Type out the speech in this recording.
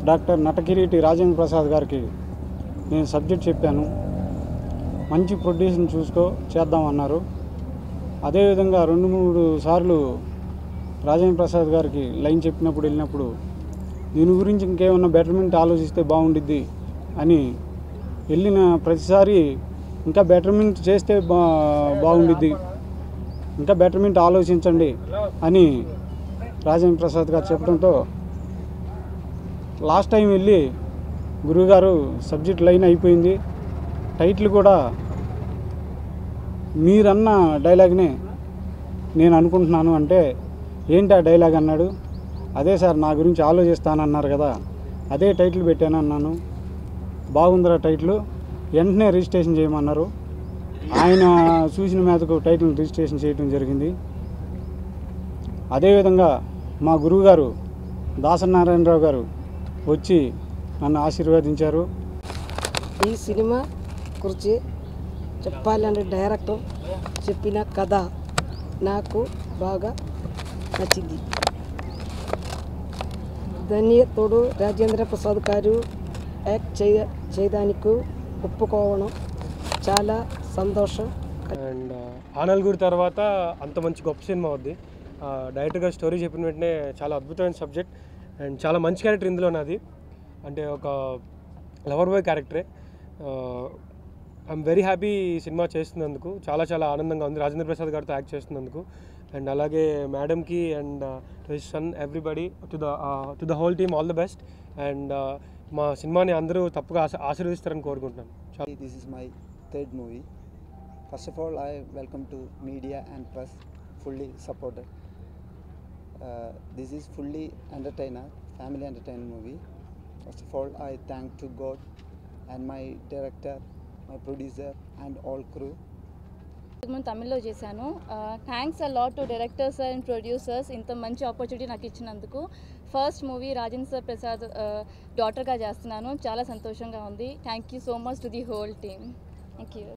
Doctor నటకిరీటి Rajendra Prasad గారికి నేను subject చెప్పాను. మంచి ప్రొడ్యూసర్ని చూసుకో చేద్దామన్నారు. అదేవిధంగా 2-3 సార్లు రాజేంద్ర ప్రసాద్ గారికి లైన్ చెప్పినప్పుడు వెళ్ళినప్పుడు దీని గురించి ఇంకేమన్నా బెటర్మెంట్ ఆలోచిస్తే బాగుండిద్ది అని వెళ్ళిన ప్రతిసారి ఇంకా బెటర్మెంట్ చేస్తే బాగుండిద్ది, ఇంకా బెటర్మెంట్ ఆలోచించండి అని రాజేంద్ర ప్రసాద్ గారు చెప్పడంతో లాస్ట్ టైం వెళ్ళి గురువుగారు సబ్జెక్ట్ లైన్ అయిపోయింది, టైటిల్ కూడా మీరన్న డైలాగ్నే నేను అనుకుంటున్నాను అంటే ఏంటి ఆ డైలాగ్ అన్నాడు. అదే సార్ నా గురించి ఆలోచిస్తానన్నారు కదా, అదే టైటిల్ పెట్టాను అన్నాను. బాగుందిరా టైటిల్, వెంటనే రిజిస్ట్రేషన్ చేయమన్నారు. ఆయన చూసిన మీదకు టైటిల్ రిజిస్ట్రేషన్ చేయడం జరిగింది. అదేవిధంగా మా గురువుగారు దాసనారాయణరావు గారు వచ్చి నన్ను ఆశీర్వదించారు. ఈ సినిమా గురించి చెప్పాలంటే డైరెక్టర్ చెప్పిన కథ నాకు బాగా నచ్చింది. దాన్ని తోడు రాజేంద్ర ప్రసాద్ గారు యాక్ట్ చేయడానికి ఒప్పుకోవడం చాలా సంతోషం. అండ్ ఆనల్గూరు తర్వాత అంత మంచి గొప్ప సినిమా అవుద్ది. డైరెక్టర్ గారు స్టోరీ చెప్పిన వెంటనే చాలా అద్భుతమైన సబ్జెక్ట్ అండ్ చాలా మంచి క్యారెక్టర్ ఇందులో నాది. అంటే ఒక లవర్ బాయ్ క్యారెక్టరే. ఐఎమ్ వెరీ హ్యాపీ ఈ సినిమా చేస్తున్నందుకు. చాలా చాలా ఆనందంగా ఉంది రాజేంద్ర ప్రసాద్ గారితో యాక్ట్ చేస్తున్నందుకు. అండ్ అలాగే మేడంకి and to his son everybody to the whole team all the best. And మా సినిమాని అందరూ తప్పగా ఆశీర్వదిస్తారని కోరుకుంటున్నాను. This is my third movie. First of all, I welcome to media and press, fully supported. This is fully entertainer, family entertainment movie. First of all, I thank to God and my director, my producer and all crew. తమిళ్లో చేశాను. Thanks a lot to directors and producers ఇంత మంచి opportunity నాకు ఇచ్చినందుకు. First movie Rajendra Prasad డాటర్గా చేస్తున్నాను. చాలా సంతోషంగా ఉంది. Thank you so much to the whole team. Thank you.